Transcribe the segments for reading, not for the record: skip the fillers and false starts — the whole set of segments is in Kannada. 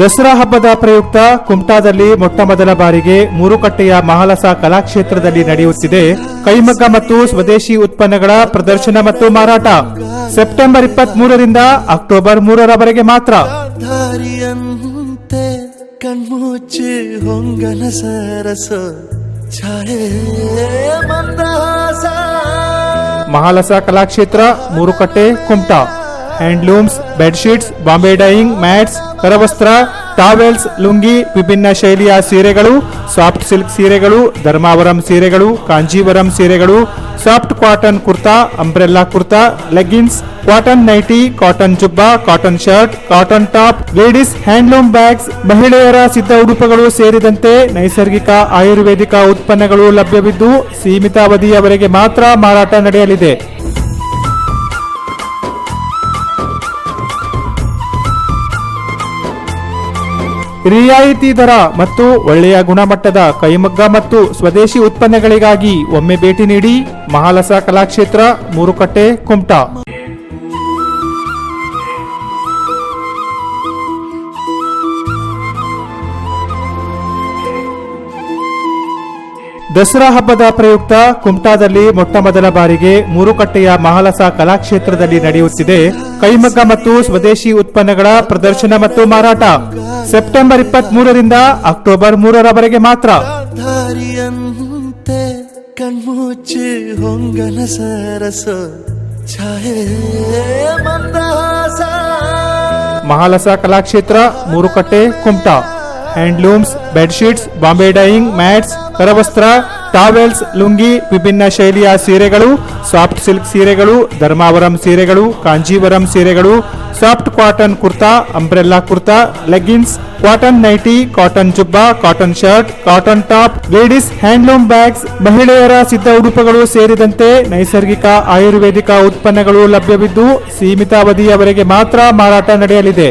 ದಸರಾ ಹಬ್ಬದ ಪ್ರಯುಕ್ತ ಕುಮಟಾದಲ್ಲಿ ಮೊಟ್ಟಮೊದಲ ಬಾರಿಗೆ ಮೂರುಕಟ್ಟೆಯ ಮಹಾಲಸ ಕಲಾಕ್ಷೇತ್ರದಲ್ಲಿ ನಡೆಯುತ್ತಿದೆ ಕೈಮಗ್ಗ ಮತ್ತು ಸ್ವದೇಶಿ ಉತ್ಪನ್ನಗಳ ಪ್ರದರ್ಶನ ಮತ್ತು ಮಾರಾಟ. ಸೆಪ್ಟೆಂಬರ್ 23ರಿಂದ ಅಕ್ಟೋಬರ್ 3ರವರೆಗೆ ಮಾತ್ರ. ಕಣ್ಮುಚ್ಚಿ ಹೊಂಗನ ಸರಸ ಛಾಯೆ ಮಂದಹಾಸ. Mahalasa Kalakshetra, Moorukatte, Kumta. Handlooms, bedsheets, Bombay Dyeing mats, ಕರವಸ್ತ್ರ, ಟಾವೆಲ್ಸ್, ಲುಂಗಿ, ವಿಭಿನ್ನ ಶೈಲಿಯ ಸೀರೆಗಳು, ಸಾಫ್ಟ್ ಸಿಲ್ಕ್ ಸೀರೆಗಳು, ಧರ್ಮಾವರಂ ಸೀರೆಗಳು, ಕಾಂಜೀವರಂ ಸೀರೆಗಳು, soft cotton kurta, umbrella kurta, leggings, cotton nighty, cotton jubba, cotton shirt, cotton top, ladies handloom bags, ಮಹಿಳೆಯರ ಸಿದ್ಧ ಉಡುಪುಗಳು ಸೇರಿದಂತೆ ನೈಸರ್ಗಿಕ ಆಯುರ್ವೇದಿಕ ಉತ್ಪನ್ನಗಳು ಲಭ್ಯವಿದ್ದು ಸೀಮಿತ ಅವಧಿಯವರೆಗೆ ಮಾತ್ರ ಮಾರಾಟ ನಡೆಯಲಿದೆ. ರಿಯಾಯಿತಿ ದರ ಮತ್ತು ಒಳ್ಳೆಯ ಗುಣಮಟ್ಟದ ಕೈಮಗ್ಗ ಮತ್ತು ಸ್ವದೇಶಿ ಉತ್ಪನ್ನಗಳಿಗಾಗಿ ಒಮ್ಮೆ ಭೇಟಿ ನೀಡಿ. ಮಹಾಲಸ ಕಲಾಕ್ಷೇತ್ರ, ಮೂರುಕಟ್ಟೆ, ಕುಮಟಾ. ದಸರಾ ಹಬ್ಬದ ಪ್ರಯುಕ್ತ ಕುಮಟಾದಲ್ಲಿ ಮೊಟ್ಟಮೊದಲ ಬಾರಿಗೆ ಮೂರುಕಟ್ಟೆಯ ಮಹಾಲಸ ಕಲಾಕ್ಷೇತ್ರದಲ್ಲಿ ನಡೆಯುತ್ತಿದೆ ಕೈಮಗ್ಗ ಮತ್ತು ಸ್ವದೇಶಿ ಉತ್ಪನ್ನಗಳ ಪ್ರದರ್ಶನ ಮತ್ತು ಮಾರಾಟ. ಸೆಪ್ಟೆಂಬರ್ 23ರಿಂದ ಅಕ್ಟೋಬರ್ 3ರವರೆಗೆ ಮಾತ್ರ. ಕಣ್ಮುಚ್ಚಿ ಹೊಂಗನ ಸರಸ ಛಾಯೆ ಮಂದಹಾಸ. Mahalasa Kalakshetra, Moorukatte, Kumta. Handlooms, bedsheets, Bombay Dyeing mats, ಕರವಸ್ತ್ರ, ಟಾವೆಲ್ಸ್, ಲುಂಗಿ, ವಿಭಿನ್ನ ಶೈಲಿಯ ಸೀರೆಗಳು, ಸಾಫ್ಟ್ ಸಿಲ್ಕ್ ಸೀರೆಗಳು, ಧರ್ಮಾವರಂ ಸೀರೆಗಳು, ಕಾಂಜೀವರಂ ಸೀರೆಗಳು, soft cotton kurta, umbrella kurta, leggings, cotton nighty, cotton jubba, cotton shirt, cotton top, ladies handloom bags, ಮಹಿಳೆಯರ ಸಿದ್ಧ ಉಡುಪುಗಳು ಸೇರಿದಂತೆ ನೈಸರ್ಗಿಕ ಆಯುರ್ವೇದಿಕ ಉತ್ಪನ್ನಗಳು ಲಭ್ಯವಿದ್ದು ಸೀಮಿತ ಅವಧಿಯವರೆಗೆ ಮಾತ್ರ ಮಾರಾಟ ನಡೆಯಲಿದೆ.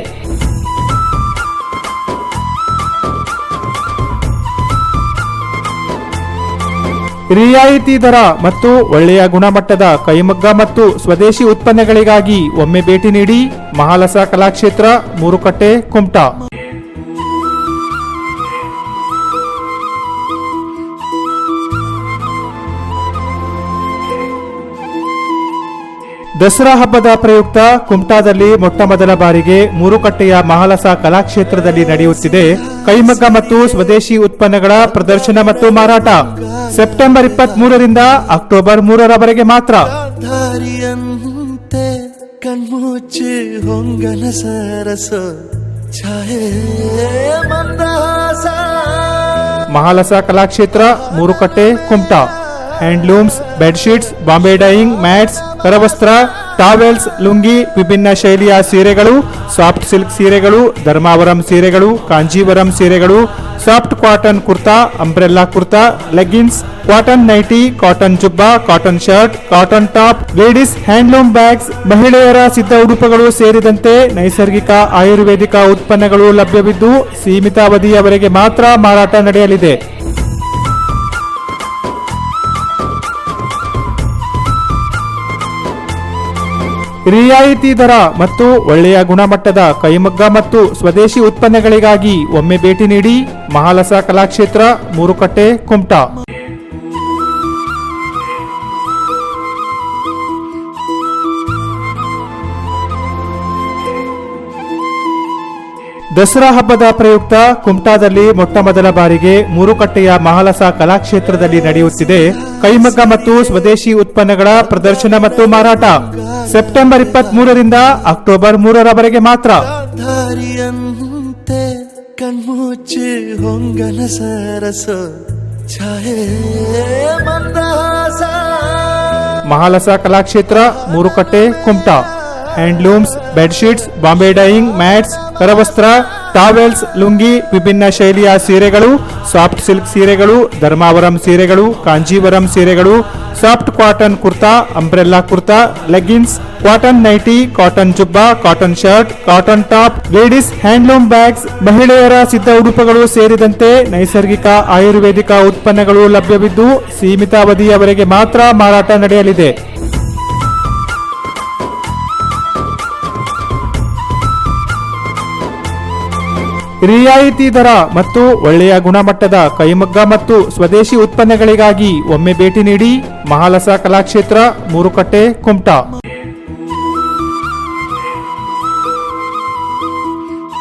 ರಿಯಾಯಿತಿ ದರ ಮತ್ತು ಒಳ್ಳೆಯ ಗುಣಮಟ್ಟದ ಕೈಮಗ್ಗ ಮತ್ತು ಸ್ವದೇಶಿ ಉತ್ಪನ್ನಗಳಿಗಾಗಿ ಒಮ್ಮೆ ಭೇಟಿ ನೀಡಿ. ಮಹಾಲಸ ಕಲಾಕ್ಷೇತ್ರ, ಮೂರುಕಟ್ಟೆ, ಕುಮಟಾ. ದಸರಾ ಹಬ್ಬದ ಪ್ರಯುಕ್ತ ಕುಮಟಾದಲ್ಲಿ ಮೊಟ್ಟಮೊದಲ ಬಾರಿಗೆ ಮೂರುಕಟ್ಟೆಯ ಮಹಾಲಸ ಕಲಾಕ್ಷೇತ್ರದಲ್ಲಿ ನಡೆಯುತ್ತಿದೆ ಕೈಮಗ್ಗ ಮತ್ತು ಸ್ವದೇಶಿ ಉತ್ಪನ್ನಗಳ ಪ್ರದರ್ಶನ ಮತ್ತು ಮಾರಾಟ. ಸೆಪ್ಟೆಂಬರ್ 23ರಿಂದ ಅಕ್ಟೋಬರ್ 3ರವರೆಗೆ ಮಾತ್ರ. ಕಣ್ಮುಚ್ಚಿ ಹೊಂಗನ ಸರಸ ಛಾಯೆ ಮಂದಹಾಸ. Mahalasa Kalakshetra, Moorukatte, Kumta. Handlooms, bedsheets, Bombay Dyeing mats, ಕರವಸ್ತ್ರ, ಟಾವೆಲ್ಸ್, ಲುಂಗಿ, ವಿಭಿನ್ನ ಶೈಲಿಯ ಸೀರೆಗಳು, ಸಾಫ್ಟ್ ಸಿಲ್ಕ್ ಸೀರೆಗಳು, ಧರ್ಮಾವರಂ ಸೀರೆಗಳು, ಕಾಂಜೀವರಂ ಸೀರೆಗಳು, soft cotton kurta, umbrella kurta, leggings, cotton nighty, cotton jubba, cotton shirt, cotton top, ladies handloom bags, ಮಹಿಳೆಯರ ಸಿದ್ಧ ಉಡುಪುಗಳು ಸೇರಿದಂತೆ ನೈಸರ್ಗಿಕ ಆಯುರ್ವೇದಿಕ ಉತ್ಪನ್ನಗಳು ಲಭ್ಯವಿದ್ದು ಸೀಮಿತ ಅವಧಿಯವರೆಗೆ ಮಾತ್ರ ಮಾರಾಟ ನಡೆಯಲಿದೆ. ರಿಯಾಯಿತಿ ದರ ಮತ್ತು ಒಳ್ಳೆಯ ಗುಣಮಟ್ಟದ ಕೈಮಗ್ಗ ಮತ್ತು ಸ್ವದೇಶಿ ಉತ್ಪನ್ನಗಳಿಗಾಗಿ ಒಮ್ಮೆ ಭೇಟಿ ನೀಡಿ. ಮಹಾಲಸ ಕಲಾಕ್ಷೇತ್ರ, ಮೂರುಕಟ್ಟೆ, ಕುಮಟಾ. ದಸರಾ ಹಬ್ಬದ ಪ್ರಯುಕ್ತ ಕುಮಟಾದಲ್ಲಿ ಮೊಟ್ಟಮೊದಲ ಬಾರಿಗೆ ಮೂರುಕಟ್ಟೆಯ ಮಹಾಲಸ ಕಲಾಕ್ಷೇತ್ರದಲ್ಲಿ ನಡೆಯುತ್ತಿದೆ ಕೈಮಗ್ಗ ಮತ್ತು ಸ್ವದೇಶಿ ಉತ್ಪನ್ನಗಳ ಪ್ರದರ್ಶನ ಮತ್ತು ಮಾರಾಟ. ಸೆಪ್ಟೆಂಬರ್ 23ರಿಂದ ಅಕ್ಟೋಬರ್ 3ರವರೆಗೆ ಮಾತ್ರ. ಕಣ್ಮುಚ್ಚಿ ಹೊಂಗನ ಸರಸ ಛಾಯೆ ಮಂದಹಾಸ. Mahalasa Kalakshetra, Moorukatte, Kumta. Handlooms, bedsheets, Bombay Dyeing mats, ಕರವಸ್ತ್ರ, ಟಾವೆಲ್ಸ್, ಲುಂಗಿ, ವಿಭಿನ್ನ ಶೈಲಿಯ ಸೀರೆಗಳು, ಸಾಫ್ಟ್ ಸಿಲ್ಕ್ ಸೀರೆಗಳು, ಧರ್ಮಾವರಂ ಸೀರೆಗಳು, ಕಾಂಜೀವರಂ ಸೀರೆಗಳು, soft cotton kurta, umbrella kurta, leggings, cotton nighty, cotton jubba, cotton shirt, cotton top, ladies handloom bags, ಮಹಿಳೆಯರ ಸಿದ್ಧ ಉಡುಪುಗಳು ಸೇರಿದಂತೆ ನೈಸರ್ಗಿಕ ಆಯುರ್ವೇದಿಕ ಉತ್ಪನ್ನಗಳು ಲಭ್ಯವಿದ್ದು ಸೀಮಿತ ಅವಧಿಯವರೆಗೆ ಮಾತ್ರ ಮಾರಾಟ ನಡೆಯಲಿದೆ. ರಿಯಾಯಿತಿ ದರ ಮತ್ತು ಒಳ್ಳೆಯ ಗುಣಮಟ್ಟದ ಕೈಮಗ್ಗ ಮತ್ತು ಸ್ವದೇಶಿ ಉತ್ಪನ್ನಗಳಿಗಾಗಿ ಒಮ್ಮೆ ಭೇಟಿ ನೀಡಿ ಮಹಾಲಸ ಕಲಾಕ್ಷೇತ್ರ, ಮೂರುಕಟ್ಟೆ, ಕುಮಟಾ.